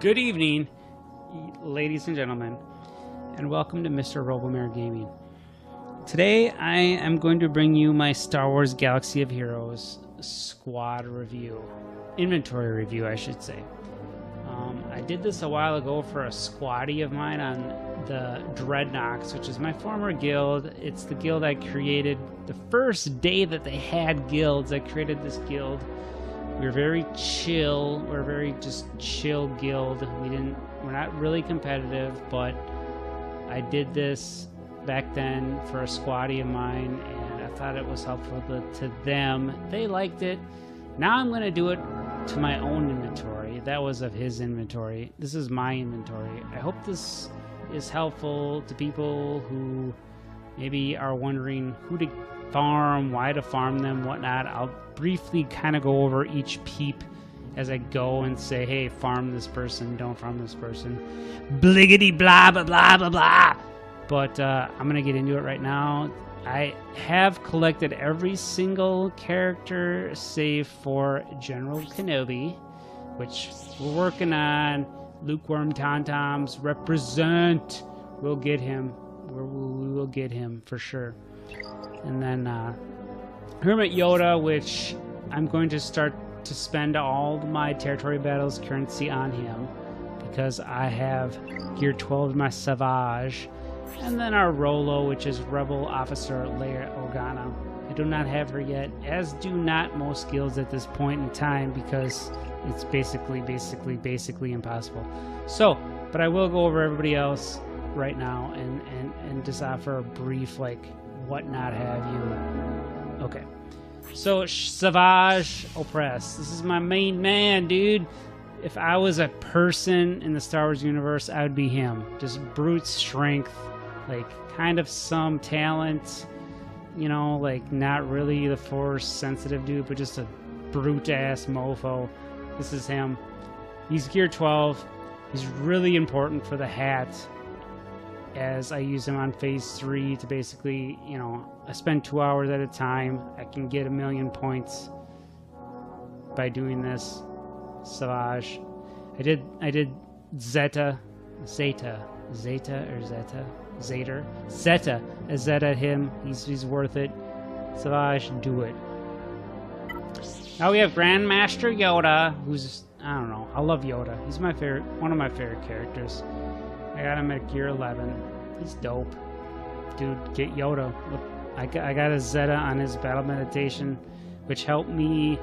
Good evening, ladies and gentlemen, and welcome to Mr. Robomare Gaming. Today, I am going to bring you my Star Wars Galaxy of Heroes squad review. Inventory review, I should say. I did this a while ago for a squaddy of mine on the Dreadnoks, which is my former guild. It's the guild I created the first day that they had guilds. I created this guild. We're very chill. We're a very just chill guild. We're not really competitive, but I did this back then for a squaddy of mine, and I thought it was helpful to them. They liked it. Now I'm going to do it to my own inventory. That was of his inventory. This is my inventory. I hope this is helpful to people who maybe are wondering who to farm, why to farm them, whatnot. I'll briefly kind of go over each peep as I go and say, hey, farm this person, don't farm this person. Bliggity blah, blah, blah, blah, blah. But I'm going to get into it right now. I have collected every single character save for General Kenobi, which we're working on. Lukewarm Tauntaums represent. We'll get him. We will get him for sure. And then Hermit Yoda, which I'm going to start to spend all my territory battles currency on him because I have gear 12 my Savage. And then our Rolo, which is Rebel Officer Leia Organa. I do not have her yet, as do not most guilds at this point in time, because it's basically impossible. So, but I will go over everybody else right now and just offer a brief, like, what not have you. Okay. So, Savage Opress. This is my main man, dude. If I was a person in the Star Wars universe, I would be him. Just brute strength. Like, kind of some talent, you know, like, not really the Force-sensitive dude, but just a brute-ass mofo. This is him. He's gear 12. He's really important for the hat, as I use him on Phase 3 to basically, you know, I spend 2 hours at a time. I can get 1,000,000 points by doing this. Savage. I did Zeta him. He's worth it. Savage, do it. Now we have Grandmaster Yoda, who's, I don't know, I love Yoda. He's my favorite, one of my favorite characters. I got him at gear 11. He's dope. Dude, get Yoda. Look, I got a Zeta on his battle meditation, which helped me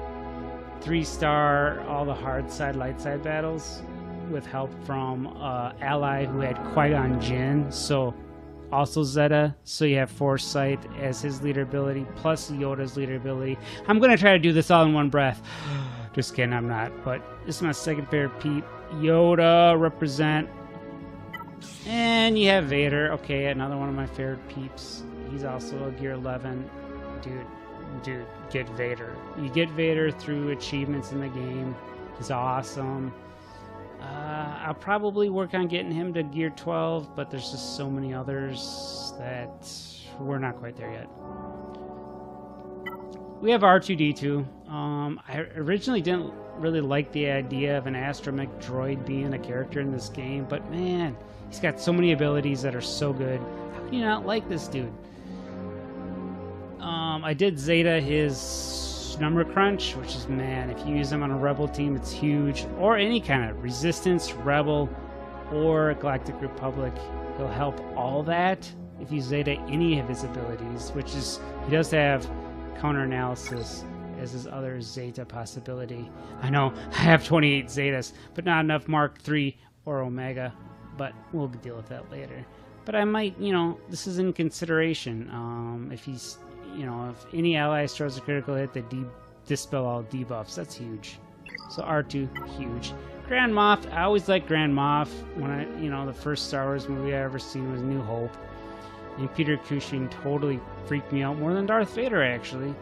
3-star all the hard side, light side battles, with help from ally who had Qui-Gon Jinn, so also Zeta, so you have Foresight as his leader ability, plus Yoda's leader ability. I'm going to try to do this all in one breath. Just kidding, I'm not, but this is my second favorite peep. Yoda, represent. And you have Vader. Okay, another one of my favorite peeps. He's also a gear 11. Dude, get Vader. You get Vader through achievements in the game. He's awesome. I'll probably work on getting him to gear 12, but there's just so many others that we're not quite there yet. We have R2-D2. I originally didn't really like the idea of an astromech droid being a character in this game, but man, he's got so many abilities that are so good. How can you not like this dude? I did Zeta his number crunch, which is, man, if you use him on a Rebel team, it's huge. Or any kind of Resistance, Rebel, or Galactic Republic. He'll help all that if you Zeta any of his abilities, which is, he does have counter-analysis as his other Zeta possibility. I know, I have 28 Zetas, but not enough Mark III or Omega, but we'll deal with that later. But I might, you know, this is in consideration. If he's, you know, if any ally throws a critical hit, they dispel all debuffs. That's huge. So R2, huge. Grand Moff, I always liked Grand Moff. When I, you know, the first Star Wars movie I ever seen was New Hope. And Peter Cushing totally freaked me out more than Darth Vader, actually.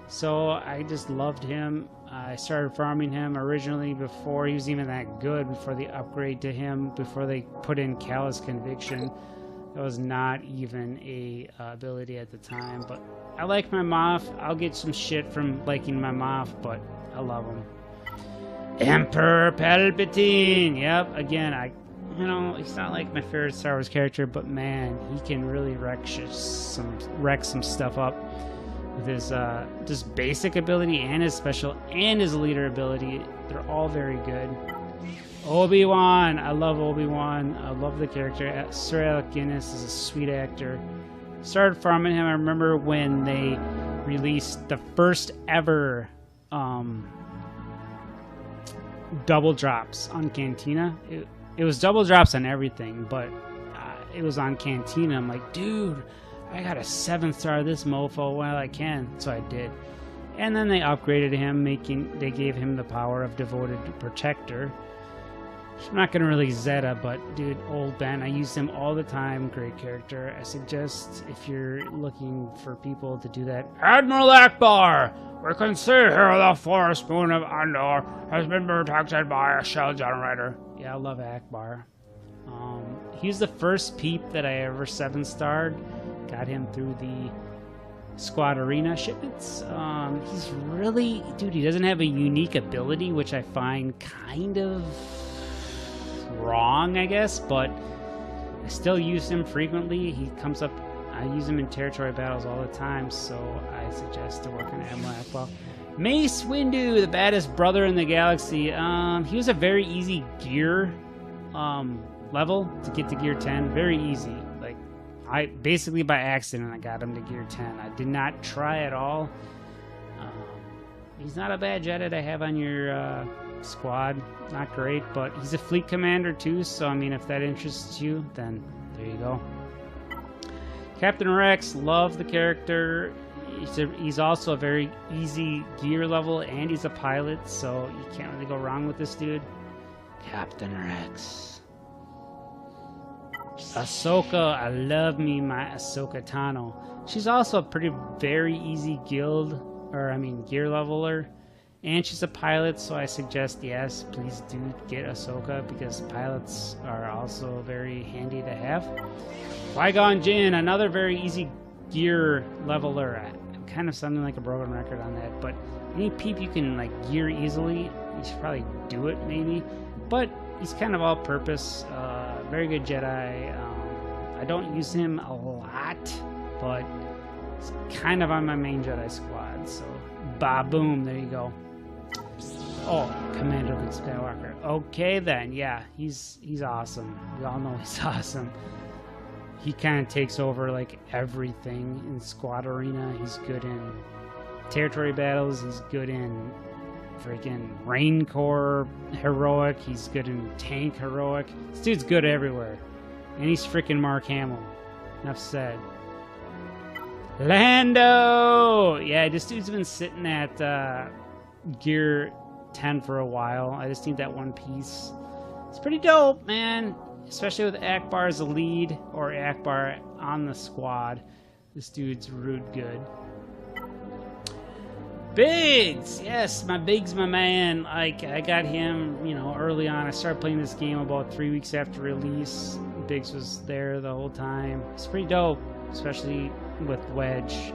So I just loved him. I started farming him originally before he was even that good, before the upgrade to him, before they put in Callous Conviction. That was not even a ability at the time, but I like my Moff. I'll get some shit from liking my Moff, but I love him. Emperor Palpatine. Yep. Again, he's not like my favorite Star Wars character, but man, he can really wreck some stuff up with his just basic ability and his special and his leader ability. They're all very good. Obi-Wan. I love Obi-Wan. I love the character. Sir Alec Guinness is a sweet actor. Started farming him. I remember when they released the first ever double drops on Cantina. It was double drops on everything, but it was on Cantina. I'm like, dude, I got a 7-star this mofo while I can. So I did. And then they upgraded him, they gave him the power of Devoted Protector. I'm not going to release Zeta, but dude, Old Ben, I use him all the time. Great character. I suggest if you're looking for people to do that, Admiral Akbar! We can see here the forest moon of Andor has been protected by a shell generator. Yeah, I love Akbar. He was the first peep that I ever 7-starred. Got him through the Squad Arena shipments. He's really... Dude, he doesn't have a unique ability, which I find kind of wrong, I guess, but I still use him frequently. He comes up... I use him in territory battles all the time, so I suggest to work on Admiral Akbar. Mace Windu, the baddest brother in the galaxy. He was a very easy gear level to get to gear 10. Very easy. Like, I basically by accident I got him to gear 10. I did not try at all. He's not a bad Jedi to have on your squad. Not great, but he's a fleet commander too, so I mean, if that interests you, then there you go. Captain Rex, love the character. He's also a very easy gear level, and he's a pilot, so you can't really go wrong with this dude. Captain Rex. Ahsoka, I love me my Ahsoka Tano. She's also a very easy gear leveler, and she's a pilot, so I suggest, yes, please do get Ahsoka, because pilots are also very handy to have. Qui-Gon Jinn, another very easy gear leveler. I'm kind of sounding like a broken record on that, but any peep you can like gear easily, you should probably do it maybe. But he's kind of all-purpose, very good Jedi. I don't use him a lot, but he's kind of on my main Jedi squad. So, ba-boom, there you go. Oh, Commander Luke Skywalker. Okay then, yeah, he's awesome. We all know he's awesome. He kind of takes over like everything in Squad Arena. He's good in territory battles. He's good in freaking Rain Corps heroic. He's good in tank heroic. This dude's good everywhere. And he's freaking Mark Hamill. Enough said. Lando! Yeah, this dude's been sitting at gear 10 for a while. I just need that one piece. It's pretty dope, man. Especially with Akbar as a lead, or Akbar on the squad. This dude's rude good. Biggs! Yes, my Biggs, my man. Like, I got him, early on. I started playing this game about 3 weeks after release. Biggs was there the whole time. It's pretty dope, especially with Wedge.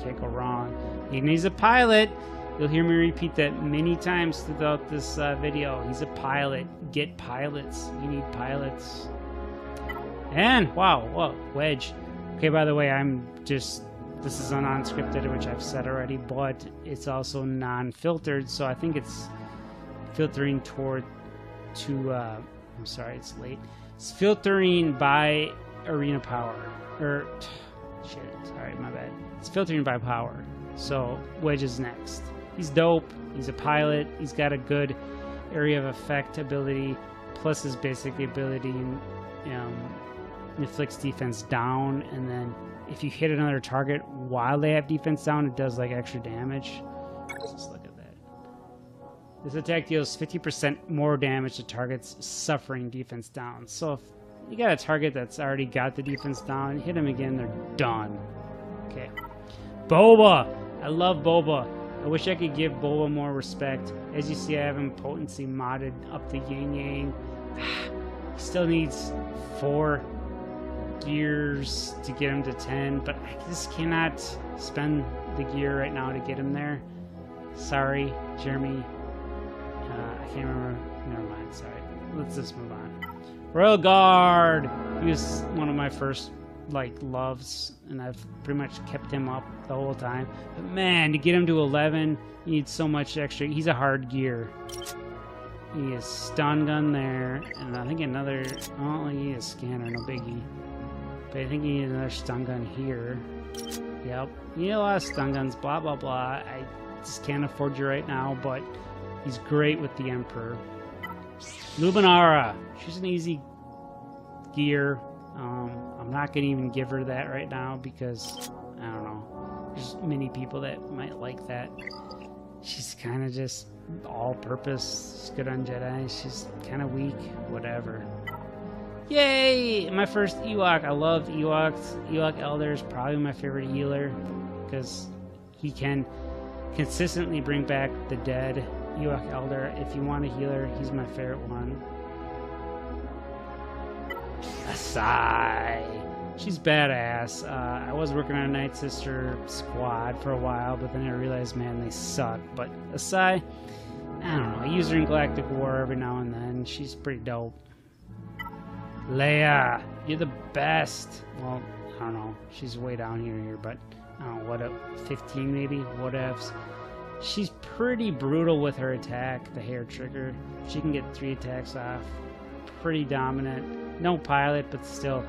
Can't go wrong. And he's a pilot. You'll hear me repeat that many times throughout this video. He's a pilot. Get pilots. You need pilots. And, wow, whoa, Wedge. Okay, by the way, this is unscripted, which I've said already, but it's also non-filtered, so I think it's filtering I'm sorry, it's late. It's filtering by arena power. Sorry, my bad. It's filtering by power. So, Wedge is next. He's dope. He's a pilot. He's got a good area of effect ability, plus his basic ability inflicts defense down, and then if you hit another target while they have defense down, it does like extra damage. Let's just look at that. This attack deals 50% more damage to targets suffering defense down. So if you got a target that's already got the defense down, hit them again, they're done. Okay. Boba! I love Boba. I wish I could give Boba more respect. As you see, I have him potency modded up to Yang Yang. He still needs 4 gears to get him to 10, but I just cannot spend the gear right now to get him there. Sorry, Jeremy. I can't remember. Never mind. Sorry. Let's just move on. Royal Guard. He was one of my first like loves, and I've pretty much kept him up the whole time. But man, to get him to 11, you need so much extra. He's a hard gear. He is stun gun there, and I think another. Oh, he is scanner, no biggie. But I think he needs another stun gun here. Yep, you need a lot of stun guns. Blah blah blah. I just can't afford you right now, but he's great with the Emperor. Luminara. She's an easy gear. I'm not gonna even give her that right now because I don't know. There's many people that might like that. She's kind of just all-purpose. She's good on Jedi. She's kind of weak. Whatever. Yay! My first Ewok. I love Ewoks. Ewok Elder is probably my favorite healer because he can consistently bring back the dead. Ewok Elder. If you want a healer, he's my favorite one. Asai. She's badass. I was working on a Night Sister squad for a while, but then I realized, man, they suck. But Asai, I don't know. I use her in Galactic War every now and then. She's pretty dope. Leia, you're the best. Well, I don't know. She's way down here, but I don't know, what, 15 maybe? Whatevs. She's pretty brutal with her attack, the hair trigger. She can get 3 attacks off. Pretty dominant. No pilot, but still,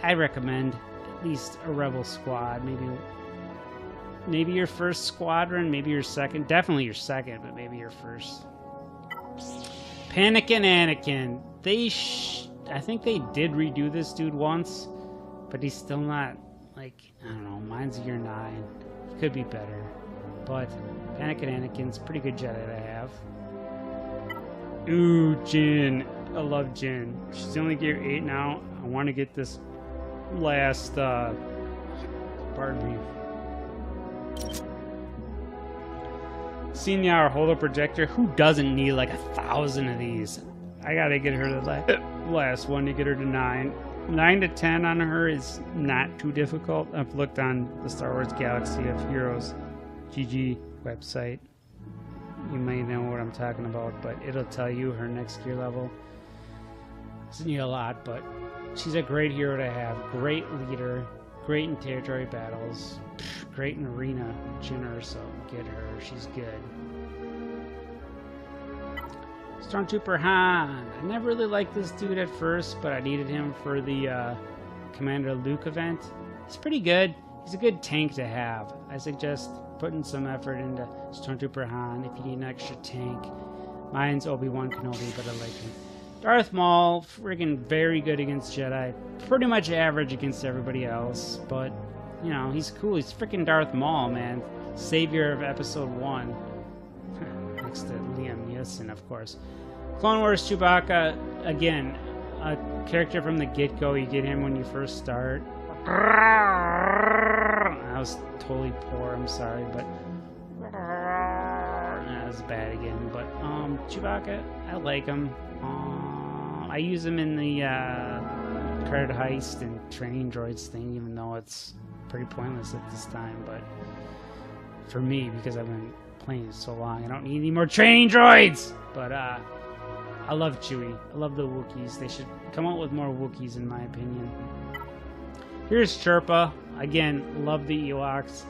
I recommend at least a Rebel squad. Maybe your first squadron, maybe your second. Definitely your second, but maybe your first. Panic and Anakin. I think they did redo this dude once, but he's still not, like, I don't know, mine's year 9. He could be better. But Panic and Anakin's pretty good Jedi to have. Ooh, Jin. I love Jin. She's only gear 8 now. I want to get this last, pardon me. Senior Holo Projector. Who doesn't need like 1,000 of these? I gotta get her the last one to get her to 9. 9 to 10 on her is not too difficult. I've looked on the Star Wars Galaxy of Heroes GG website. You may know what I'm talking about, but it'll tell you her next gear level. Doesn't need a lot, but she's a great hero to have. Great leader. Great in territory battles. Great in arena. Jinner, so get her. She's good. Stormtrooper Han. I never really liked this dude at first, but I needed him for the Commander Luke event. He's pretty good. He's a good tank to have. I suggest putting some effort into Stormtrooper Han if you need an extra tank. Mine's Obi-Wan Kenobi, but I like him. Darth Maul, friggin' very good against Jedi. Pretty much average against everybody else, but, you know, he's cool. He's freaking Darth Maul, man. Savior of Episode 1. Next to Liam Neeson, of course. Clone Wars Chewbacca, again, a character from the get-go. You get him when you first start. That was totally poor, I'm sorry, but... That was bad again, but, Chewbacca, I like him. I use him in the credit heist and training droids thing, even though it's pretty pointless at this time. But for me, because I've been playing it so long, I don't need any more training droids. But I love Chewie. I love the Wookiees. They should come out with more Wookiees, in my opinion. Here's Chirpa. Again, love the Ewoks.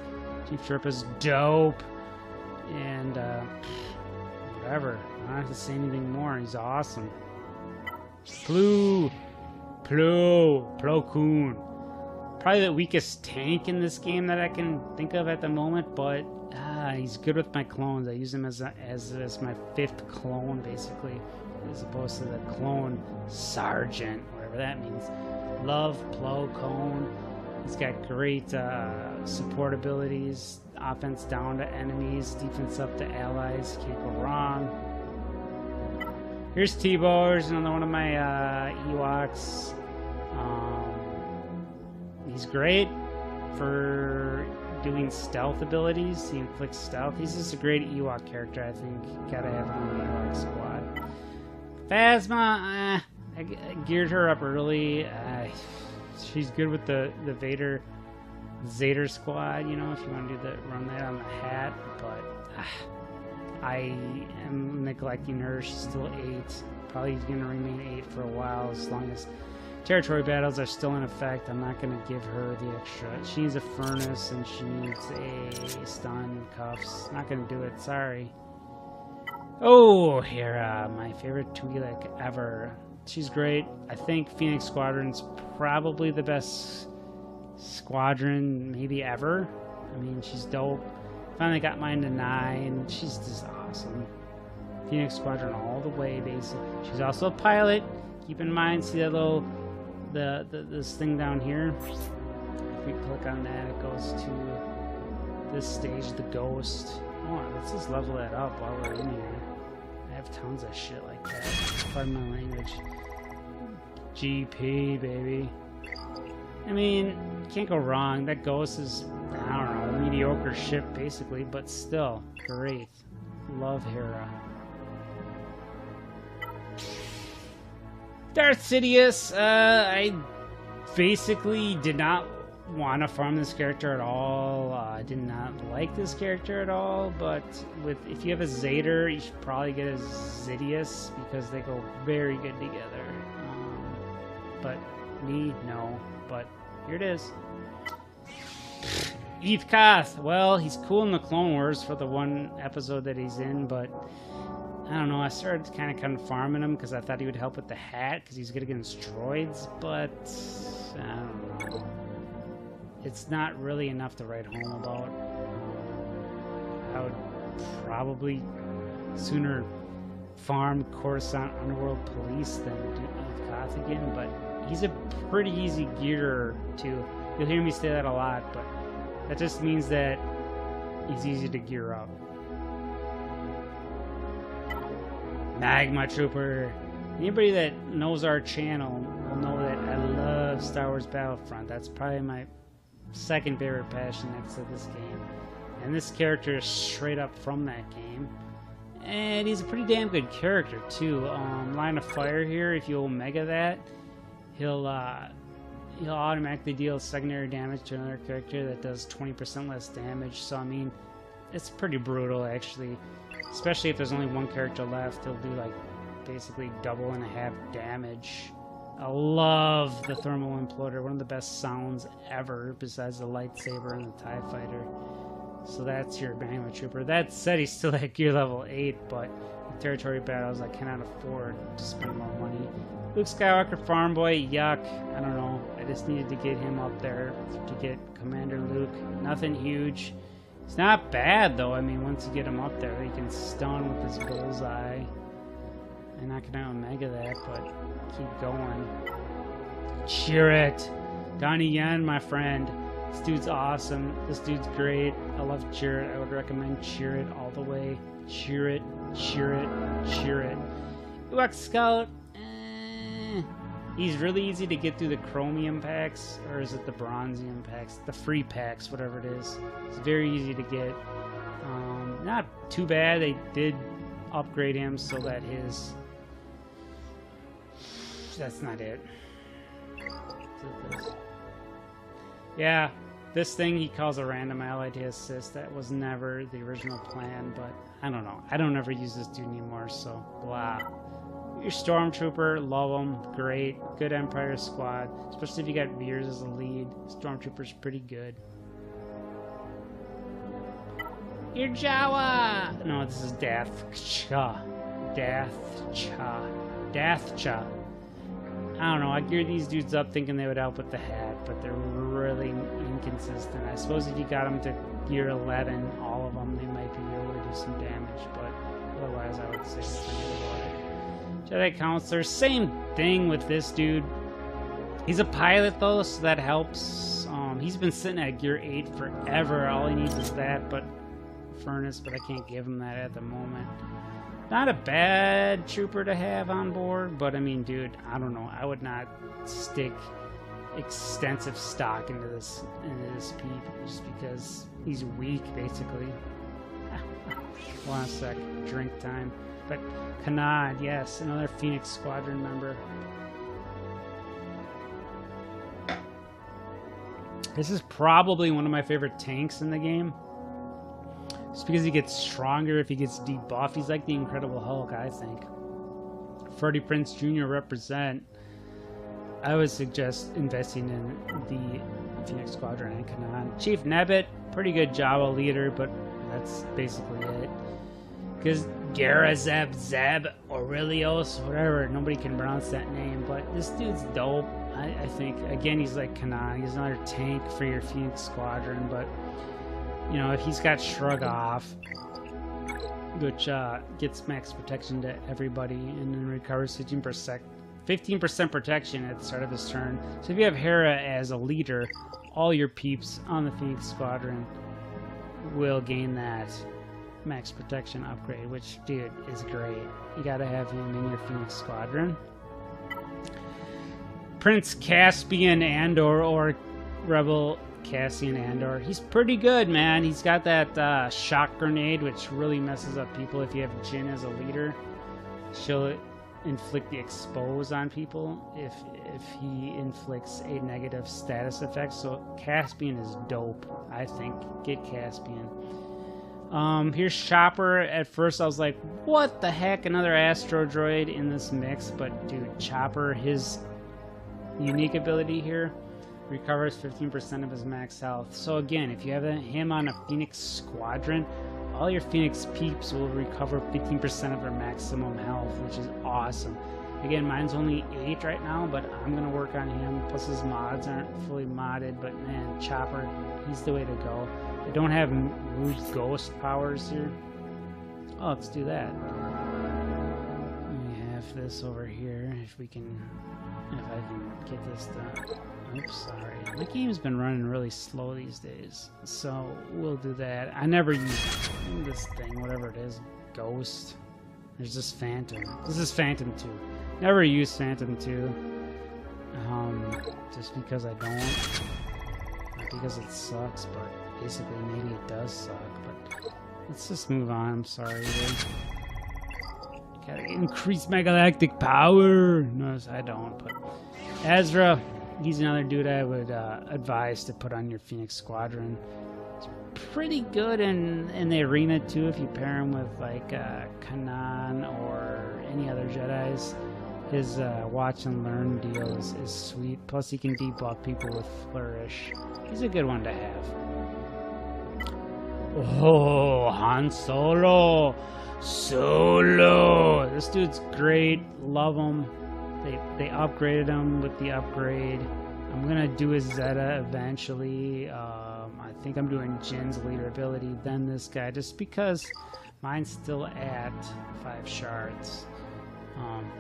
Chief Chirpa's dope. And whatever. I don't have to say anything more. He's awesome. Plo Koon. Probably the weakest tank in this game that I can think of at the moment, but he's good with my clones. I use him as my 5th clone, basically, as opposed to the clone sergeant, whatever that means. Love Plo Koon. He's got great support abilities. Offense down to enemies, defense up to allies. Can't go wrong. Here's Tebow. Here's another one of my Ewoks. He's great for doing stealth abilities. He inflicts stealth. He's just a great Ewok character, I think. Gotta have him on the Ewok squad. Phasma, I geared her up early. She's good with the Vader squad, you know, if you want to run that on the hat, but I am neglecting her. She's still 8. Probably going to remain 8 for a while as long as territory battles are still in effect. I'm not going to give her the extra. She needs a furnace and she needs a stun cuffs. Not going to do it. Sorry. Oh, Hera, my favorite Twi'lek ever. She's great. I think Phoenix Squadron's probably the best squadron maybe ever. I mean, she's dope. Finally got mine to 9. She's just awesome. Phoenix Squadron all the way, basically. She's also a pilot. Keep in mind, see that little this thing down here? If we click on that, it goes to this stage, the Ghost. Oh, let's just level that up while we're in here. I have tons of shit like that. Pardon my language. GP, baby. I mean, can't go wrong. That Ghost is, I don't know, a mediocre ship, basically, but still, great. Love Hera. Darth Sidious, I basically did not want to farm this character at all. I did not like this character at all, but if you have a Zader, you should probably get a Sidious because they go very good together. But me, no. But here it is. Eth Koth. Well, he's cool in the Clone Wars for the one episode that he's in, but I don't know. I started kind of farming him because I thought he would help with the hat because he's good against droids, but I don't know. It's not really enough to write home about. I would probably sooner farm Coruscant Underworld Police than do Eth Koth again, but he's a pretty easy gear too. You'll hear me say that a lot, but that just means that he's easy to gear up. Magma Trooper. Anybody that knows our channel will know that I love Star Wars Battlefront. That's probably my second favorite passion next to this game. And this character is straight up from that game. And he's a pretty damn good character too. Line of Fire here, if you Omega that, he'll automatically deal secondary damage to another character that does 20% less damage. So I mean, it's pretty brutal actually. Especially if there's only one character left, he'll do like basically double and a half damage. I love the Thermal Imploder, one of the best sounds ever besides the lightsaber and the TIE Fighter. So that's your Magma Trooper. That said, he's still at gear level 8, but with territory battles I cannot afford to spend more money. Luke Skywalker Farm Boy, yuck. I don't know. I just needed to get him up there to get Commander Luke. Nothing huge. It's not bad though. I mean, once you get him up there, he can stun with his bullseye. I'm not gonna Omega that, but keep going. Cheer it, Donnie Yen, my friend. This dude's awesome. This dude's great. I love Cheer It. I would recommend Cheer It all the way. Cheer it, cheer it, cheer it. Ewok Scout. He's really easy to get through the chromium packs, or is it the bronzium packs? The free packs, whatever it is. It's very easy to get. Not too bad. They did upgrade him so that his... That's not it. Yeah, this thing he calls a random ally to assist. That was never the original plan, but I don't know. I don't ever use this dude anymore, so blah. Your Stormtrooper, love him, great, good Empire squad, especially if you got Veers as a lead. Stormtrooper's pretty good. Your Jawa! No, this is Dathcha. Dathcha. I don't know, I geared these dudes up thinking they would help with the hat, but they're really inconsistent. I suppose if you got them to gear 11, all of them, they might be able to do some damage, but otherwise I would say forget about it. Jedi Counselor, same thing with this dude. He's a pilot though, so that helps. He's been sitting at gear 8 forever. All he needs is that, but furnace, but I can't give him that at the moment. Not a bad trooper to have on board, but I mean, dude, I don't know. I would not stick extensive stock into this peep just because he's weak, basically. Hold on a sec. Drink time. But Kanad, yes, another Phoenix Squadron member. This is probably one of my favorite tanks in the game. Just because he gets stronger if he gets debuffed. He's like the Incredible Hulk, I think. Freddie Prinze Jr. represent. I would suggest investing in the Phoenix Squadron and Kanan. Chief Nebbit, pretty good Java leader, but that's basically it. Because Garazeb Zeb Aurelios, whatever, nobody can pronounce that name, but this dude's dope. I think, again, he's like Kanan. He's another tank for your Phoenix Squadron, but, you know, he's got Shrug Off, which gets max protection to everybody, and then recovers 15% protection at the start of his turn. So if you have Hera as a leader, all your peeps on the Phoenix Squadron will gain that max protection upgrade, which, dude, is great. You gotta have him in your Phoenix Squadron. Prince Caspian Andor, or Rebel Cassian Andor. He's pretty good, man. He's got that shock grenade, which really messes up people. If you have Jyn as a leader, she'll inflict the expose on people if he inflicts a negative status effect. So Caspian is dope, I think. Get Caspian. Here's Chopper. At first I was like, what the heck, another Astro Droid in this mix? But dude, Chopper, his unique ability here, recovers 15% of his max health. So again, if you have him on a Phoenix Squadron, all your Phoenix peeps will recover 15% of their maximum health, which is awesome. Again, mine's only 8 right now, but I'm going to work on him. Plus his mods aren't fully modded, but man, Chopper, he's the way to go. I don't have Rouge Ghost powers here. Oh, let's do that. We have this over here, if I can get this done. Oops, sorry. The game's been running really slow these days, so we'll do that. I never use this thing, whatever it is. Ghost. There's this Phantom. This is Phantom 2. Never use Phantom 2. Just because I don't. Not because it sucks, but basically maybe it does suck. But let's just move on. I'm sorry. Gotta increase my galactic power. No, I don't, but Ezra, he's another dude I would advise to put on your Phoenix Squadron. He's pretty good in the arena too, if you pair him with like Kanan or any other Jedis. His watch and learn deal is sweet. Plus he can debuff people with Flourish. He's a good one to have. Oh, Han Solo! Solo! This dude's great. Love him. They upgraded him with the upgrade. I'm gonna do his Zeta eventually. I think I'm doing Jin's leader ability, then this guy, just because mine's still at 5 shards.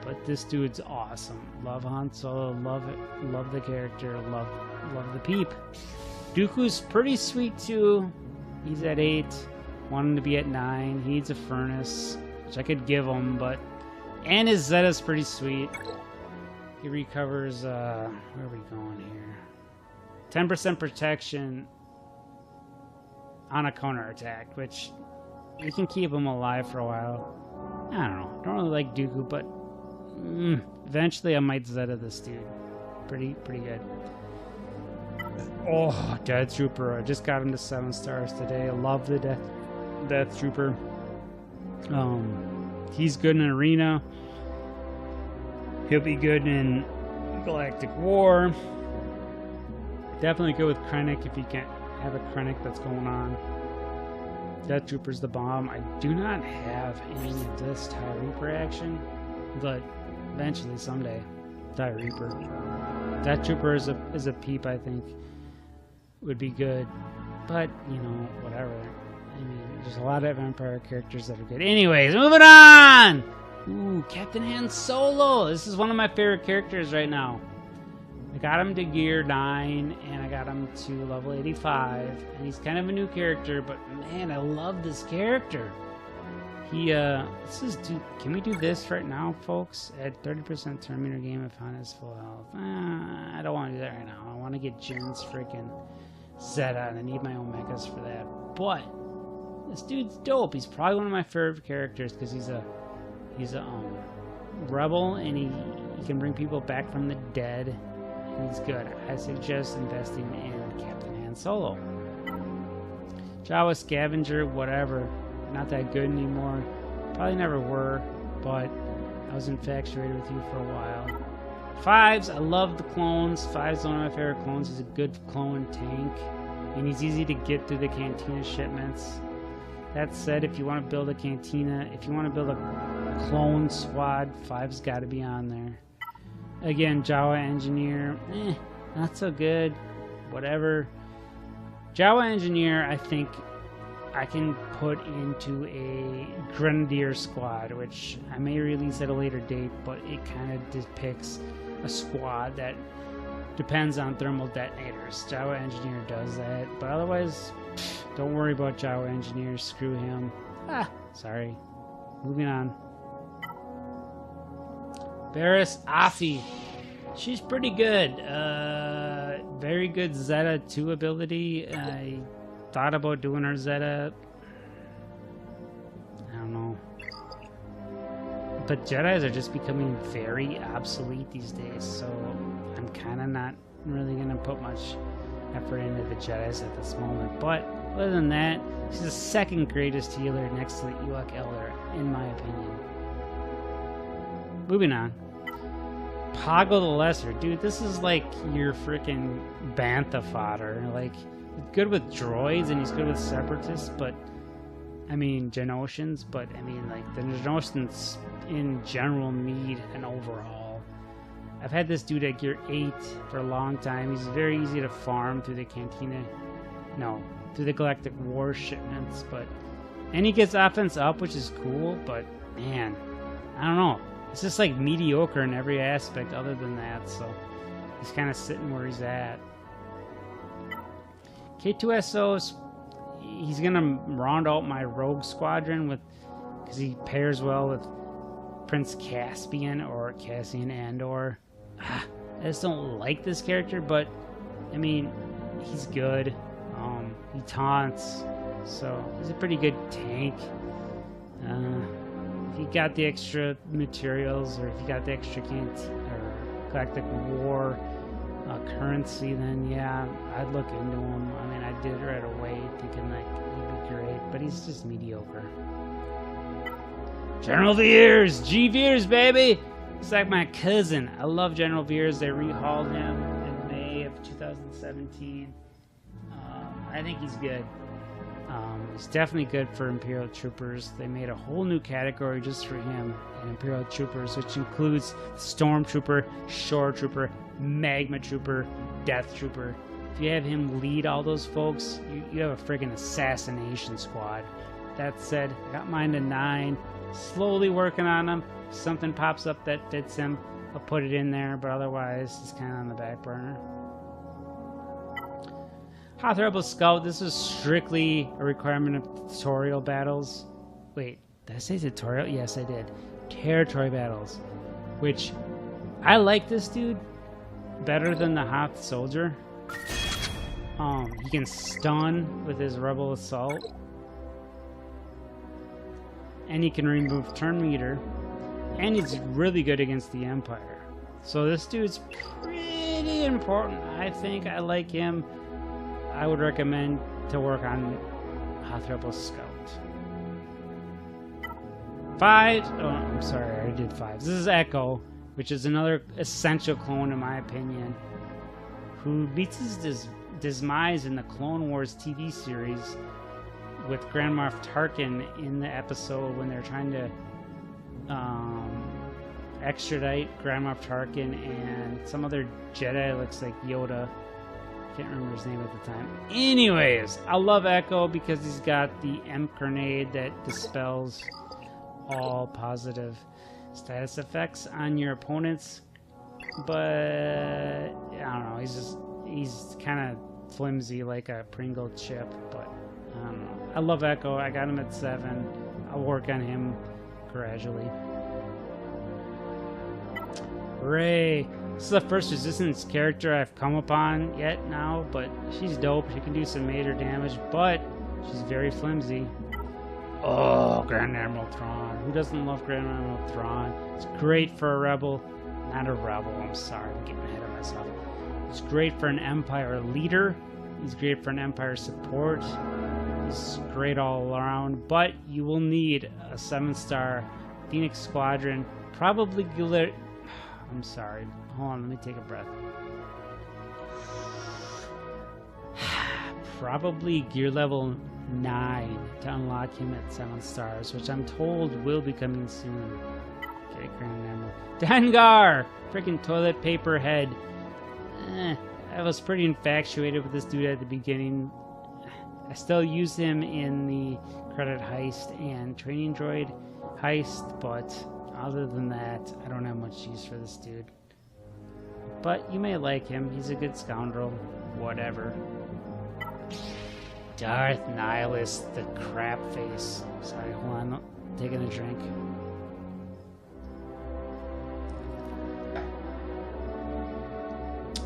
But this dude's awesome. Love Han Solo. Love it. Love the character. Love the peep. Dooku's pretty sweet too. He's at 8. Want him to be at 9. He needs a furnace, which I could give him, but... And his Zeta's pretty sweet. He recovers, where are we going here? 10% protection on a counter attack, which you can keep him alive for a while. I don't know. I don't really like Dooku, but eventually I might Zeta this dude. Pretty good. Oh, Death Trooper. I just got him to 7 stars today. I love the Death Trooper. He's good in Arena. He'll be good in Galactic War. Definitely good with Krennic if you can't have a Krennic that's going on. Death Trooper's the bomb. I do not have any of this TIE Reaper action, but eventually, someday, TIE Reaper. Death Trooper is a peep, I think. Would be good, but, you know, whatever. I mean, there's a lot of Empire characters that are good. Anyways, moving on! Ooh, Captain Han Solo! This is one of my favorite characters right now. I got him to gear 9, and I got him to level 85, and he's kind of a new character, but man, I love this character. Let's just do, can we do this right now, folks? Add 30% turn meter game if Han is full health. I don't want to do that right now. I want to get Jin's freaking Zeta, and I need my Omegas for that. But this dude's dope. He's probably one of my favorite characters because he's a rebel, and he can bring people back from the dead. He's good. I suggest investing in Captain Han Solo. Jawa Scavenger, whatever. Not that good anymore. Probably never were, but I was infatuated with you for a while. Fives, I love the clones. Fives one of my favorite clones. He's a good clone tank, and he's easy to get through the cantina shipments. That said, if you want to build a cantina, if you want to build a clone squad, Five's got to be on there. Again, Jawa Engineer, not so good. Whatever. Jawa Engineer, I think I can put into a Grenadier squad, which I may release at a later date, but it kind of depicts a squad that depends on thermal detonators. Jawa Engineer does that, but otherwise, don't worry about Jawa Engineer. Screw him. Sorry. Moving on. Barris Afi. She's pretty good. Very good Zeta 2 ability. I thought about doing her Zeta. I don't know. But Jedis are just becoming very obsolete these days, so I'm kind of not really going to put much effort into the Jedis at this moment. But other than that, she's the second greatest healer next to the Ewok Elder, in my opinion. Moving on. Pago the Lesser. Dude, this is like your freaking Bantha fodder. Like, he's good with droids and he's good with separatists, but I mean, Genosians, but I mean, like, the Genosians in general need an overhaul. I've had this dude at gear 8 for a long time. He's very easy to farm through the Cantina. No, through the Galactic War shipments, but. And he gets offense up, which is cool, but man, I don't know. It's just like mediocre in every aspect other than that, so he's kind of sitting where he's at. K2SO's, he's going to round out my Rogue Squadron with, because he pairs well with Prince Caspian or Cassian Andor. I just don't like this character, but I mean, he's good. He taunts, so he's a pretty good tank. If you got the extra materials, or if you got the extra Galactic War currency, then yeah, I'd look into him. I mean, I did it right away, thinking like he'd be great, but he's just mediocre. General Veers, G Veers, baby. It's like my cousin. I love General Veers. They rehauled him in May of 2017. I think he's good. He's definitely good for Imperial Troopers. They made a whole new category just for him in Imperial Troopers, which includes Stormtrooper, Shore Trooper, Magma Trooper, Death Trooper. If you have him lead all those folks, you have a friggin' assassination squad. That said, I got mine to 9. Slowly working on him. If something pops up that fits him, I'll put it in there, but otherwise, he's kind of on the back burner. Hoth Rebel Scout, this is strictly a requirement of tutorial battles. Wait, did I say tutorial? Yes, I did. Territory battles. Which, I like this dude better than the Hoth Soldier. He can stun with his Rebel Assault. And he can remove turn meter. And he's really good against the Empire. So this dude's pretty important. I think I like him. I would recommend to work on Hoth Rebel Scout. 5. Oh, I'm sorry, I already did 5. This is Echo, which is another essential clone in my opinion, who meets his demise in the Clone Wars TV series with Grand Moff Tarkin in the episode when they're trying to extradite Grand Moff Tarkin and some other Jedi, looks like Yoda. Can't remember his name at the time. Anyways, I love Echo because he's got the Emp grenade that dispels all positive status effects on your opponents. But I don't know, he's kind of flimsy like a Pringle chip, but I don't know. I love Echo. I got him at 7. I'll work on him gradually. Rey. This is the first Resistance character I've come upon yet now, but she's dope. She can do some major damage, but she's very flimsy. Oh, Grand Admiral Thrawn. Who doesn't love Grand Admiral Thrawn? It's great for a rebel. Not a rebel, I'm sorry. I'm getting ahead of myself. It's great for an Empire leader. He's great for an Empire support. He's great all around, but you will need a 7-star Phoenix Squadron. Probably I'm sorry. Hold on, let me take a breath. Probably gear level 9 to unlock him at 7 stars, which I'm told will be coming soon. Okay, Grand Emerald. Dengar! Freaking toilet paper head. I was pretty infatuated with this dude at the beginning. I still use him in the credit heist and training droid heist, but other than that, I don't have much use for this dude. But you may like him. He's a good scoundrel. Whatever. Darth Nihilus, the crap face. Sorry, hold on. I'm taking a drink.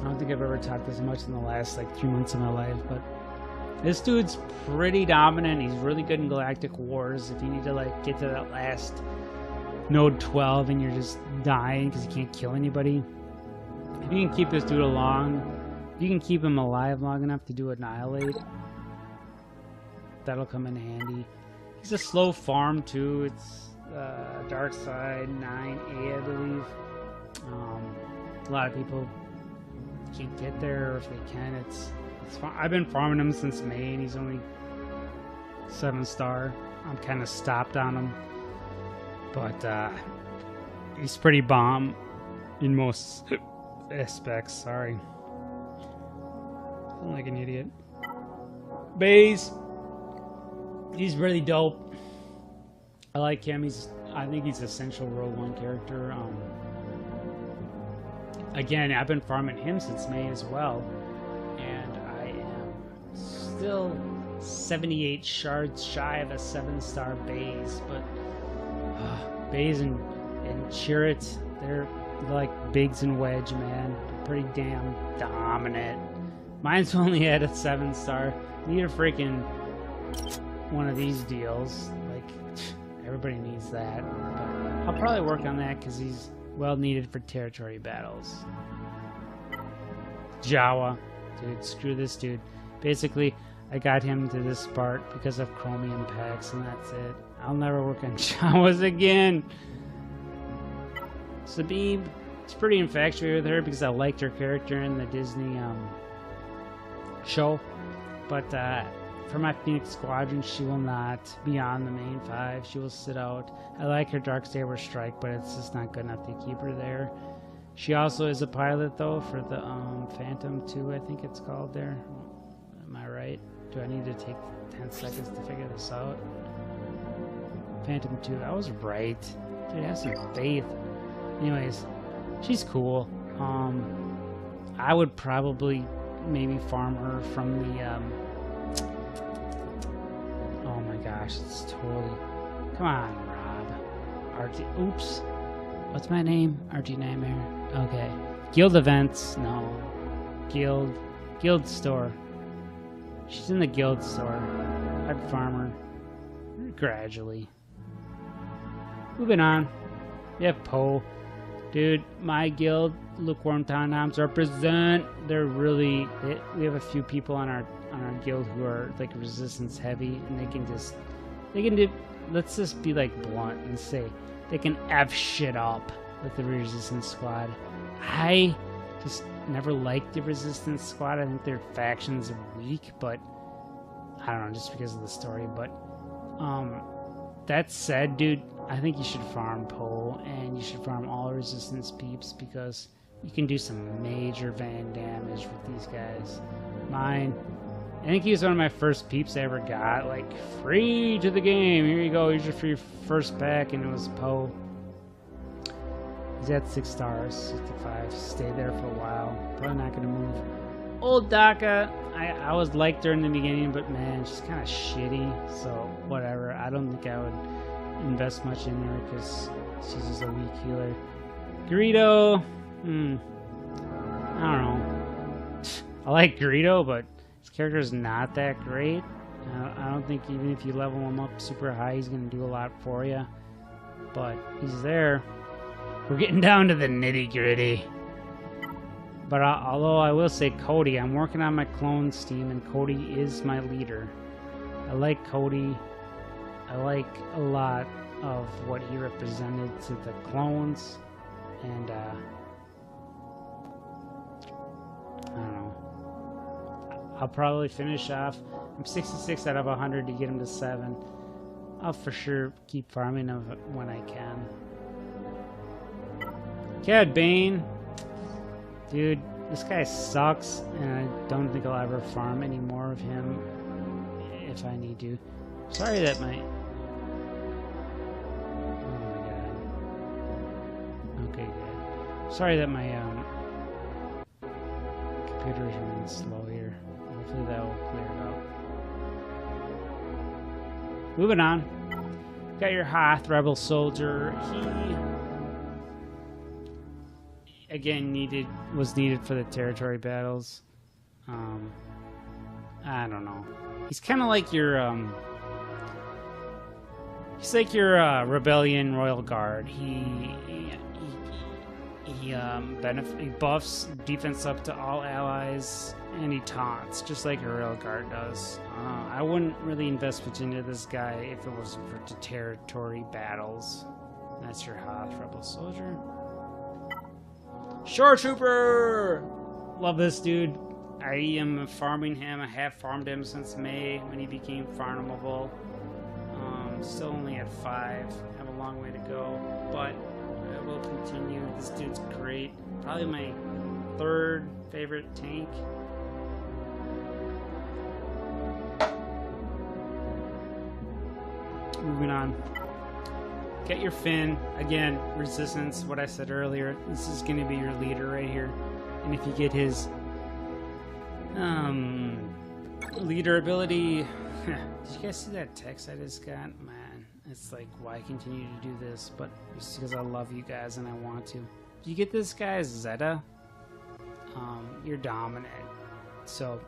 I don't think I've ever talked this much in the last like 3 months of my life, but this dude's pretty dominant. He's really good in Galactic Wars. If you need to like get to that last node 12 and you're just dying because you can't kill anybody, if you can keep this dude if you can keep him alive long enough to do Annihilate, that'll come in handy. He's a slow farm too. It's Dark Side 9A, I believe. A lot of people can't get there, or if they can, it's fun. I've been farming him since May, and he's only 7-star. I'm kind of stopped on him, but he's pretty bomb in most aspects. Sorry, I'm like an idiot. Baze, he's really dope. I like him. I think he's a Central Rogue One character. Again, I've been farming him since May as well, and I am still 78 shards shy of a 7-star Baze, but Baze and Chirrut, they're like Biggs and Wedge, man. They're pretty damn dominant. Mine's only at a 7-star. Need a freaking one of these deals. Like, everybody needs that. But I'll probably work on that because he's well needed for territory battles. Jawa. Dude, screw this dude. Basically, I got him to this part because of chromium packs, and that's it. I'll never work on Jawas again. Sabine, it's pretty infatuated with her because I liked her character in the Disney show. But for my Phoenix Squadron, she will not be on the main 5. She will sit out. I like her Darksaber Strike, but it's just not good enough to keep her there. She also is a pilot, though, for the Phantom 2, I think it's called there. Am I right? Do I need to take 10 seconds to figure this out? Phantom 2, I was right. Dude, have some faith. Anyways, she's cool. I would probably maybe farm her from the oh my gosh, it's totally, come on, Rob. RT, oops, what's my name? RT Nightmare. Okay, guild events. No, guild store. She's in the guild store. I'd farm her gradually. Moving on. We have Poe. Dude, my guild, Lukewarm Toms represent. They're really. We have a few people on our guild who are like resistance heavy, and they can do. Let's just be like blunt and say they can F shit up with the resistance squad. I just never liked the resistance squad. I think their factions are weak, but I don't know, just because of the story. But that said, dude, I think you should farm Poe, and you should farm all resistance peeps because you can do some major van damage with these guys. Mine, I think he was one of my first peeps I ever got, like, free to the game. Here you go, here's your free first pack, and it was Poe. He's at 6 stars, 65. Stayed there for a while. Probably not gonna move. Old Daka, I was liked her in the beginning, but man, she's kind of shitty. So whatever. I don't think I would invest much in her because she's just a weak healer. Greedo, I don't know. I like Greedo, but his character is not that great. I don't think even if you level him up super high, he's gonna do a lot for you. But he's there. We're getting down to the nitty-gritty. But although I will say Cody, I'm working on my clone Steam, and Cody is my leader. I like Cody. I like a lot of what he represented to the clones, and I don't know. I'll probably finish off. I'm 66 out of 100 to get him to 7. I'll for sure keep farming him when I can. Cad Bane, dude, this guy sucks, and I don't think I'll ever farm any more of him if I need to. Sorry that my... Oh my god. Okay, good. Sorry that my computer is running slow here. Hopefully that will clear it up. Moving on. Got your Hoth Rebel Soldier. He again was needed for the territory battles. I don't know. He's kind of like your Rebellion Royal Guard. He buffs defense up to all allies, and he taunts just like a Royal Guard does. I wouldn't really invest much into this guy if it was for territory battles. That's your Hoth Rebel Soldier. Shore Trooper! Love this dude. I am farming him. I have farmed him since May when he became farmable. Still only at 5. Have a long way to go, but I will continue. This dude's great. Probably my 3rd favorite tank. Moving on. Get your Finn. Again, resistance, what I said earlier. This is going to be your leader right here. And if you get his leader ability... Did you guys see that text I just got? Man, it's like, why continue to do this? But it's because I love you guys and I want to. If you get this guy as Zeta, you're dominant. So,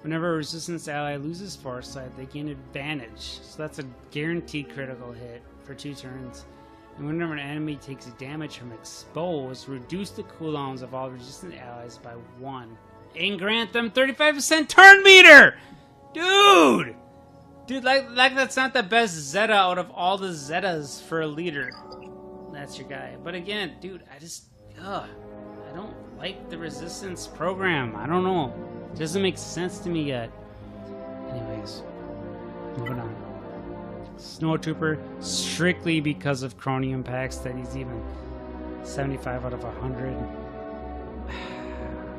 whenever a resistance ally loses foresight, they gain advantage. So that's a guaranteed critical hit for 2 turns. And whenever an enemy takes damage from exposed, reduce the cooldowns of all resistant allies by 1. And grant them 35% turn meter! Dude, like that's not the best Zeta out of all the Zetas for a leader. That's your guy. But again, dude, I don't like the resistance program. I don't know. It doesn't make sense to me yet. Anyways, moving on. Snow Trooper, strictly because of chromium packs that he's even 75 out of 100.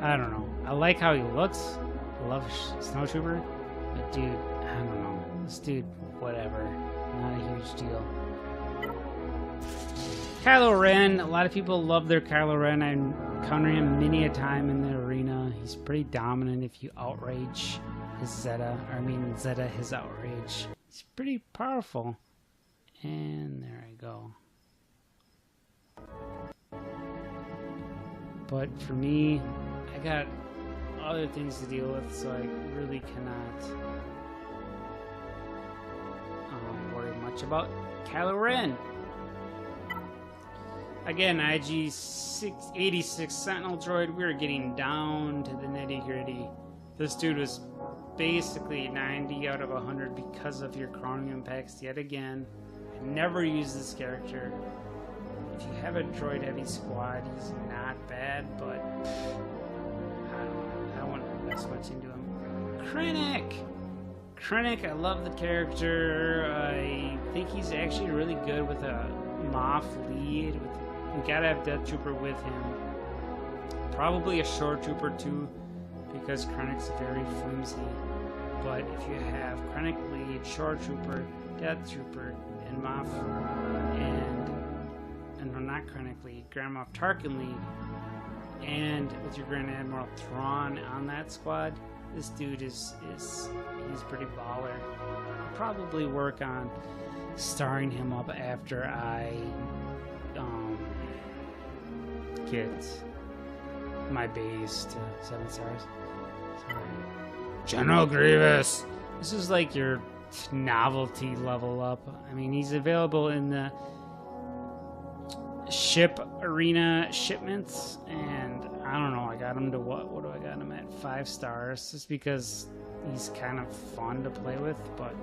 I don't know. I like how he looks. I love Snow Trooper. But dude, I don't know. This dude, whatever. Not a huge deal. Kylo Ren. A lot of people love their Kylo Ren. I encountered him many a time in the arena. He's pretty dominant if you outrage his Zeta. Zeta his outrage. He's pretty powerful. And there I go. But for me, I got other things to deal with, so I really cannot worry much about Kylo Ren. Again, IG-86 Sentinel droid, we were getting down to the nitty-gritty. This dude was basically 90 out of 100 because of your chromium packs yet again. I never use this character. If you have a droid heavy squad, he's not bad, but I don't know. I wouldn't invest much into him. Krennic, I love the character. I think he's actually really good with a Moff lead. You gotta have Death Trooper with him. Probably a Shore Trooper too, because Krennic's very flimsy. But if you have Krennic lead, Shore Trooper, Death Trooper, and Moff, and no, not Krennic lead, Grand Moff Tarkin lead, and with your Grand Admiral Thrawn on that squad, this dude he's pretty baller. I'll probably work on starring him up after I get my base to 7 stars. Sorry. General Grievous! This is like your novelty level up. I mean, he's available in the ship arena shipments, and I don't know. I got him to what do I got him at? 5 stars, just because he's kind of fun to play with. But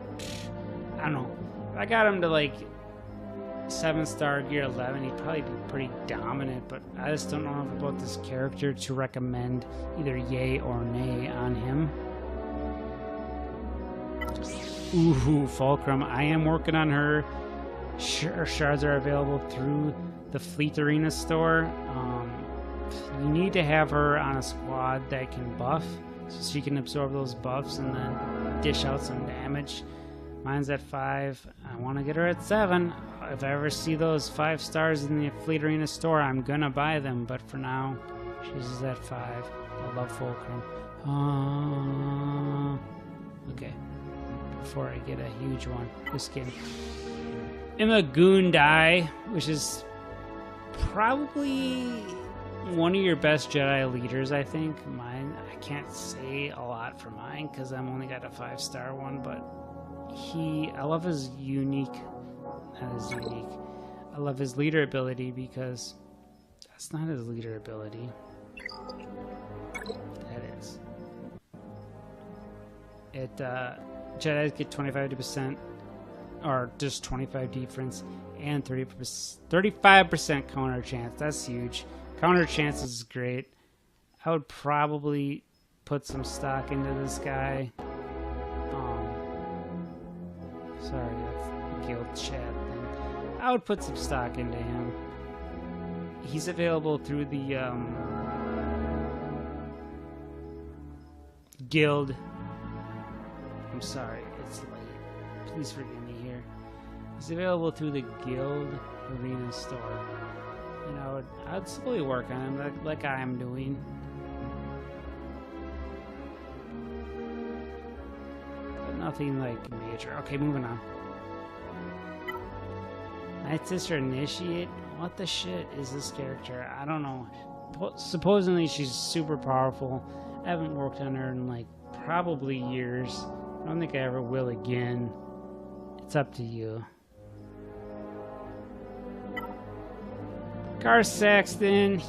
I don't know. If I got him to like 7-star gear 11, he'd probably be pretty dominant. But I just don't know enough about this character to recommend either yay or nay on him. Ooh, Fulcrum. I am working on her. Shards are available through the Fleet Arena store. You need to have her on a squad that can buff, so she can absorb those buffs and then dish out some damage. Mine's at 5. I want to get her at 7. If I ever see those 5 stars in the Fleet Arena store, I'm gonna buy them. But for now, she's at 5. I love Fulcrum. Okay. Before I get a huge one, just kidding. Emma Gundai, which is probably one of your best Jedi leaders, I think. Mine, I can't say a lot for mine because I'm only got a 5-star one, but I love his unique, not his unique, I love his leader ability because that's not his leader ability. That is. Jedi's get 25% or just 25 defense and 35% counter chance. That's huge. Counter chance is great. I would probably put some stock into this guy. Sorry, that's the guild chat thing. I would put some stock into him. He's available through the guild. I'm sorry, it's late. Please forgive me here. It's available through the Guild Arena store. And I'd slowly work on him like I am doing. But nothing like major. Okay, moving on. Night Sister Initiate? What the shit is this character? I don't know. Supposedly she's super powerful. I haven't worked on her in like probably years. I don't think I ever will again. It's up to you. Gar Saxton,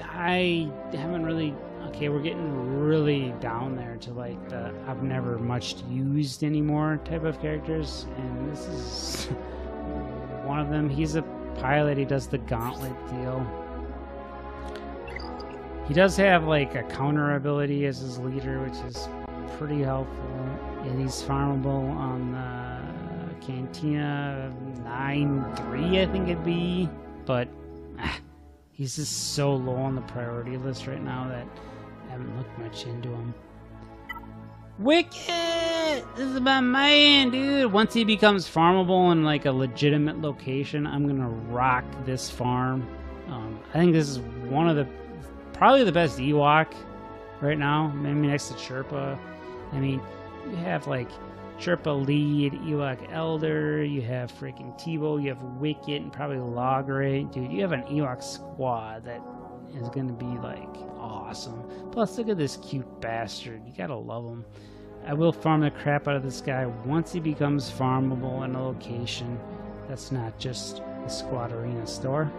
I haven't really, okay, we're getting really down there to like the I've never much used anymore type of characters, and this is one of them. He's a pilot, he does the gauntlet deal. He does have like a counter ability as his leader, which is pretty helpful. And he's farmable on the Cantina 9-3, I think it'd be. But he's just so low on the priority list right now that I haven't looked much into him. Wicked! This is my man, dude. Once he becomes farmable in like a legitimate location, I'm gonna rock this farm. I think this is one of probably the best Ewok right now. Maybe next to Chirpa. I mean, you have like Chirpa lead, Ewok Elder, you have freaking Tebow, you have Wicket, and probably Logray. Dude, you have an Ewok squad that is going to be like awesome. Plus, look at this cute bastard. You gotta love him. I will farm the crap out of this guy once he becomes farmable in a location that's not just the Squad Arena store.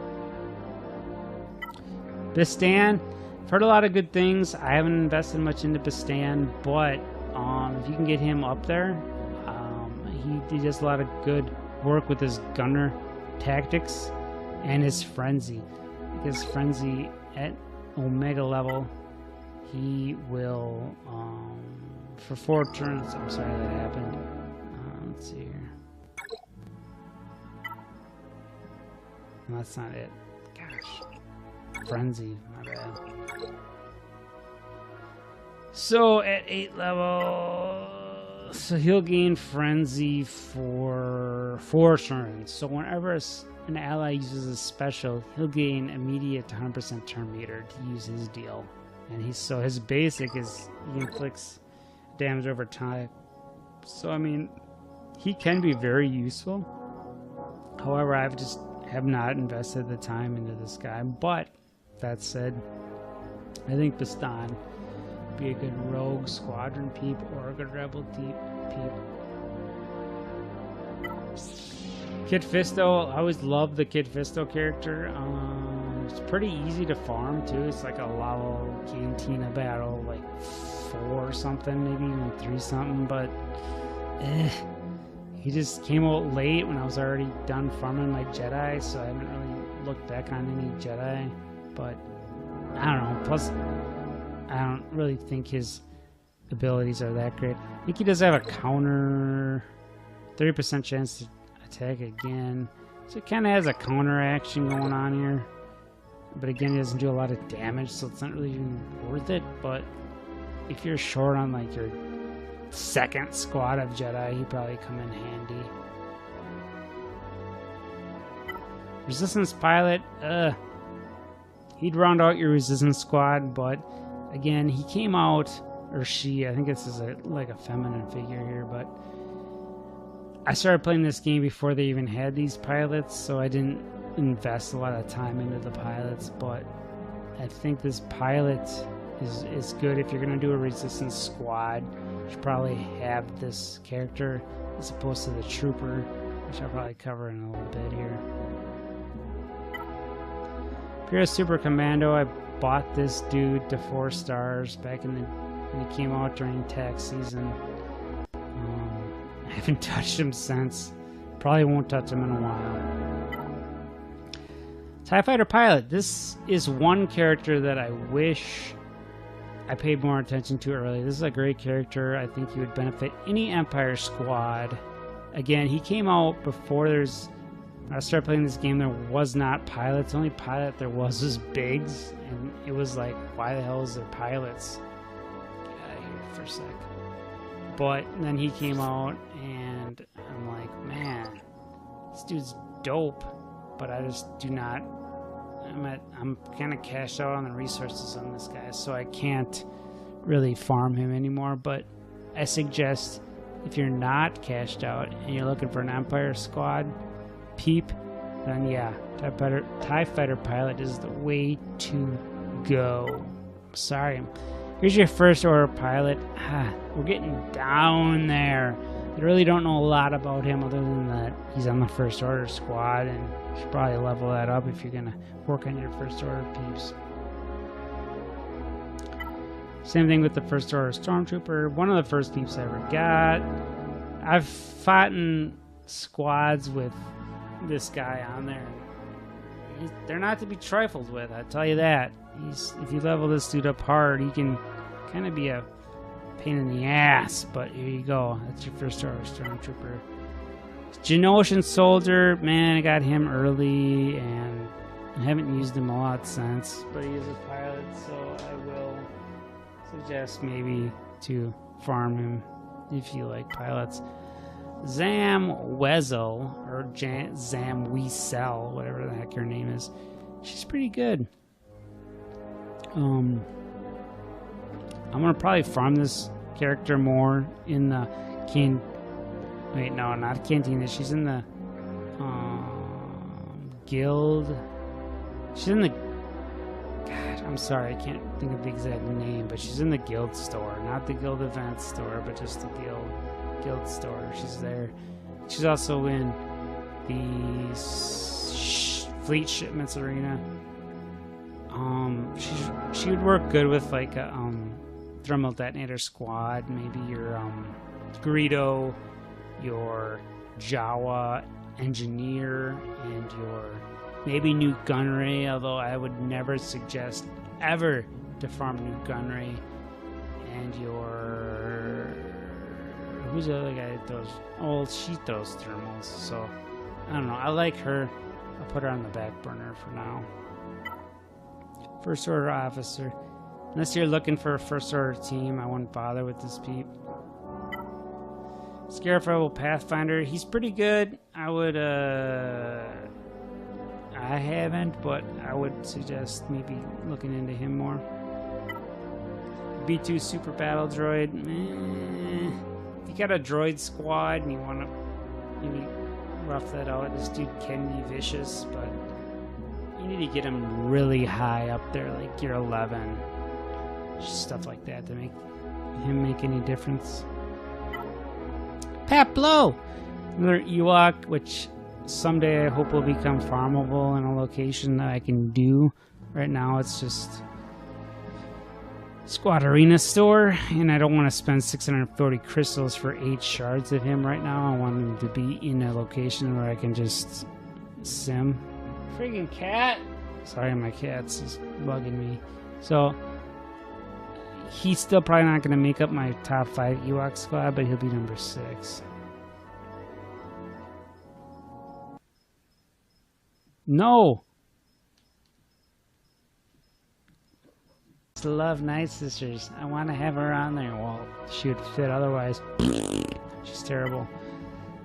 Bistan, I've heard a lot of good things. I haven't invested much into Bistan, but if you can get him up there, he does a lot of good work with his gunner tactics and his frenzy. Because frenzy at Omega level, he will for 4 turns. I'm sorry that happened. Let's see here. No, that's not it. Gosh, frenzy. My bad. So at 8 level, so he'll gain frenzy for 4 turns. So whenever an ally uses a special, he'll gain immediate 100% turn meter to use his deal. And so his basic is he inflicts damage over time. So I mean, he can be very useful. However, I just have not invested the time into this guy. But that said, I think Bistan be a good rogue squadron peep or a good rebel peep. Kid Fisto, I always loved the Kid Fisto character. It's pretty easy to farm too. It's like a level Cantina battle, like 4 or something, maybe even 3 something, but he just came out late when I was already done farming my Jedi, so I haven't really looked back on any Jedi, but I don't know. Plus, I don't really think his abilities are that great. I think he does have a counter, 30% chance to attack again. So it kind of has a counter action going on here. But again, he doesn't do a lot of damage, so it's not really even worth it. But if you're short on like your second squad of Jedi, he'd probably come in handy. Resistance pilot, he'd round out your resistance squad, but again, he came out, or she, I think this is like a feminine figure here, but I started playing this game before they even had these pilots, so I didn't invest a lot of time into the pilots, but I think this pilot is good if you're going to do a resistance squad. You should probably have this character as opposed to the trooper, which I'll probably cover in a little bit here. Pure Super Commando, I bought this dude to 4 stars back in the when he came out during tax season. I haven't touched him since. Probably won't touch him in a while. TIE Fighter Pilot. This is one character that I wish I paid more attention to early. This is a great character. I think he would benefit any Empire squad. Again, he came out before when I started playing this game, there was not pilots. The only pilot there was Biggs, and it was like, why the hell is there pilots? Get out of here for a sec. But then he came out, and I'm like, man, this dude's dope. But I just do not. I'm kind of cashed out on the resources on this guy, so I can't really farm him anymore. But I suggest if you're not cashed out and you're looking for an Empire squad peep, then yeah, TIE Fighter Pilot is the way to go. Sorry. Here's your first order pilot. We're getting down there. I really don't know a lot about him other than that he's on the first order squad, and you should probably level that up if you're gonna work on your first order peeps. Same thing with the first order stormtrooper. One of the first peeps I ever got. I've fought in squads with this guy on there. They're not to be trifled with, I tell you that. If you level this dude up hard, he can kind of be a pain in the ass, but here you go. That's your first order stormtrooper. Geonosian soldier, man, I got him early, and I haven't used him a lot since, but he is a pilot, so I will suggest maybe to farm him if you like pilots. Zam Wezel, or Zam Weasel, whatever the heck her name is. She's pretty good. I'm gonna probably farm this character more in the wait, no, not Cantina. She's in the guild. She's in the. God, I'm sorry, I can't think of the exact name, but she's in the guild store, not the guild event store, but just the guild store. She's there. She's also in the fleet shipments arena. She would work good with like a thermal detonator squad, maybe your Greedo, your Jawa engineer, and your maybe Newt Gunray, although I would never suggest ever to farm Newt Gunray, and your who's the other guy that throws? Oh, she throws thermals, so I don't know. I like her. I'll put her on the back burner for now. First order officer. Unless you're looking for a first order team, I wouldn't bother with this peep. Scarifable Pathfinder. He's pretty good. I would, I haven't, but I would suggest maybe looking into him more. B2 Super Battle Droid. If you got a droid squad and you want to maybe rough that out, this dude can be vicious, but you need to get him really high up there, like gear 11. Stuff like that to make him make any difference. Pat Blow! Another Ewok, which someday I hope will become farmable in a location that I can do. Right now it's just Squad Arena store, and I don't want to spend 640 crystals for 8 shards of him right now. I want him to be in a location where I can just sim. Friggin' cat! Sorry, my cat's just bugging me. So, he's still probably not going to make up my top 5 Ewok squad, but he'll be number 6. No! Love Night Sisters. I want to have her on there. Well, she would fit otherwise. She's terrible.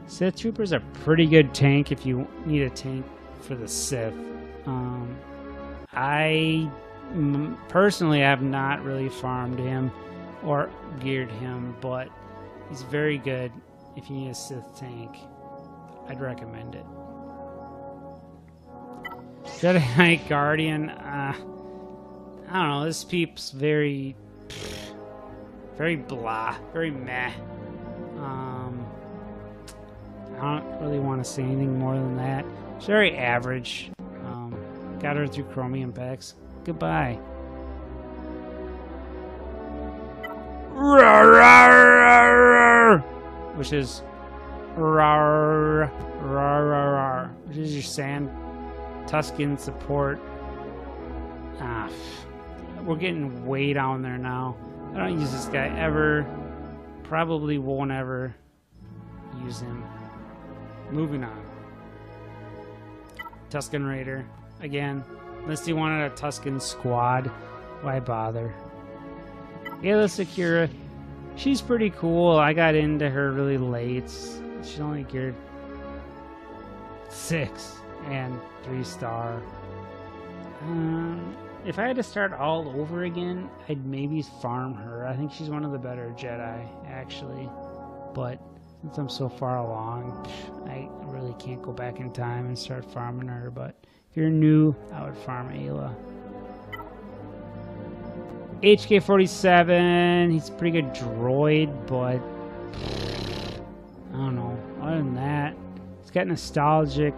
Sith Troopers are pretty good tank if you need a tank for the Sith. I personally have not really farmed him or geared him, but he's very good if you need a Sith tank. I'd recommend it. Jedi Knight Guardian. I don't know, this peep's very blah, very meh. I don't really want to say anything more than that. It's very average. Got her through Chromium packs. Goodbye. Which is which is your Sand Tusken support. We're getting way down there now. I don't use this guy ever. Probably won't ever use him. Moving on. Tusken Raider. Again, unless you wanted a Tusken squad, why bother? Ayla Secura. She's pretty cool. I got into her really late. She's only geared 6 and 3-star. If I had to start all over again, I'd maybe farm her. I think she's one of the better Jedi, actually. But since I'm so far along, I really can't go back in time and start farming her. But if you're new, I would farm Ayla. HK-47, he's a pretty good droid, but I don't know. Other than that, it's got nostalgic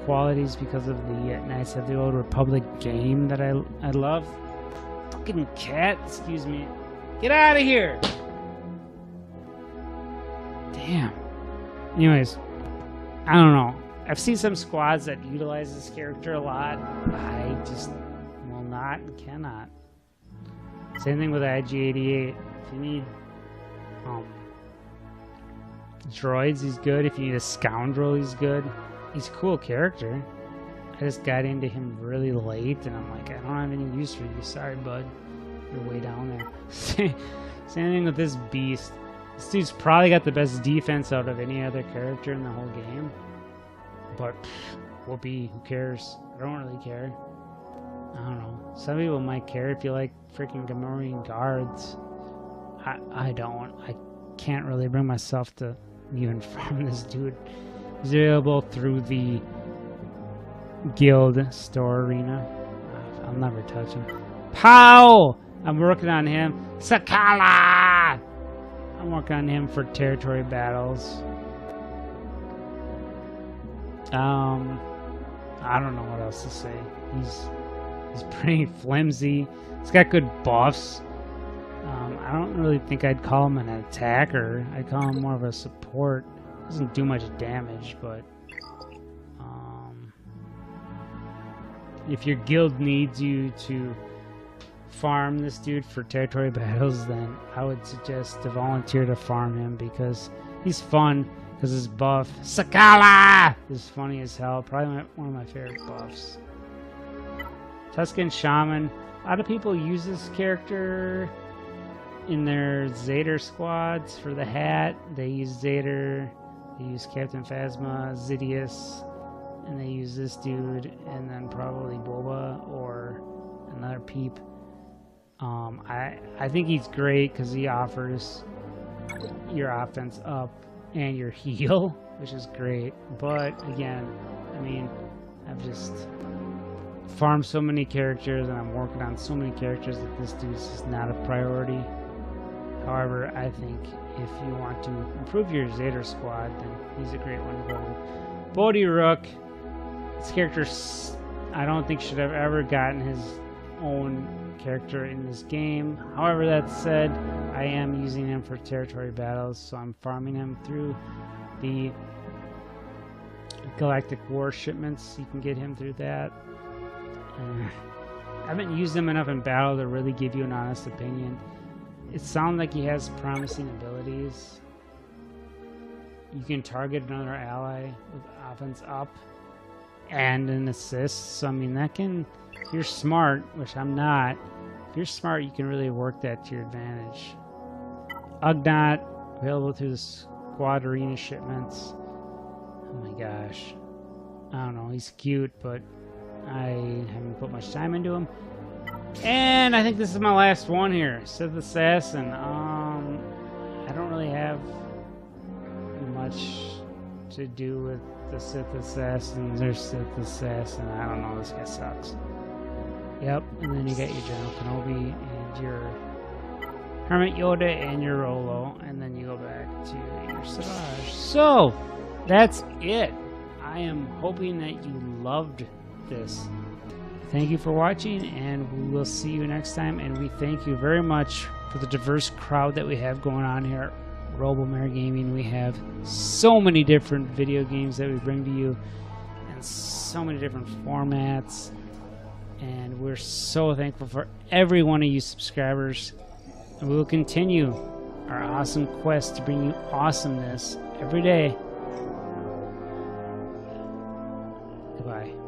qualities because of the Knights of the Old Republic game that I love. Fucking cat, excuse me. Get out of here! Damn. Anyways, I don't know. I've seen some squads that utilize this character a lot. I just will not and cannot. Same thing with IG-88. If you need droids, he's good. If you need a scoundrel, he's good. He's a cool character. I just got into him really late, and I'm like, I don't have any use for you. Sorry, bud. You're way down there. Same thing with this beast. This dude's probably got the best defense out of any other character in the whole game. But, whoopee, who cares? I don't really care. I don't know. Some people might care if you like freaking Gamorrean guards. I don't. I can't really bring myself to even farm this dude. He's available through the guild store arena. I'll never touch him. Pow! I'm working on him. Sakala! I'm working on him for territory battles. I don't know what else to say. He's pretty flimsy. He's got good buffs. I don't really think I'd call him an attacker. I'd call him more of a support. Doesn't do much damage, but if your guild needs you to farm this dude for territory battles, then I would suggest to volunteer to farm him because he's fun. Because his buff, Sakala, is funny as hell. Probably one of my favorite buffs. Tusken Shaman. A lot of people use this character in their Zader squads for the hat. They use Zader. They use Captain Phasma, Zidius, and they use this dude, and then probably Boba or another peep. I think he's great because he offers your offense up and your heal, which is great. But again, I mean, I've just farmed so many characters and I'm working on so many characters that this dude's just not a priority. However, I think if you want to improve your Zader squad, then he's a great one to go Bodhi Rook. This character, I don't think should have ever gotten his own character in this game. However, that said, I am using him for territory battles, so I'm farming him through the Galactic War shipments. You can get him through that. I haven't used him enough in battle to really give you an honest opinion. It sounds like he has promising abilities. You can target another ally with offense up and an assist. So I mean, that can, if you're smart, which I'm not, if you're smart, you can really work that to your advantage. Ugnaught, available through the squad arena shipments. Oh my gosh. I don't know, he's cute, but I haven't put much time into him. And I think this is my last one here. Sith Assassin. I don't really have much to do with the Sith Assassins or Sith Assassin. I don't know, this guy sucks. Yep, and then you got your General Kenobi and your Hermit Yoda and your Rolo, and then you go back to your Savage. So, that's it. I am hoping that you loved this. Thank you for watching, and we will see you next time, and we thank you very much for the diverse crowd that we have going on here at RoboMare Gaming. We have so many different video games that we bring to you, and so many different formats, and we're so thankful for every one of you subscribers, and we will continue our awesome quest to bring you awesomeness every day. Goodbye.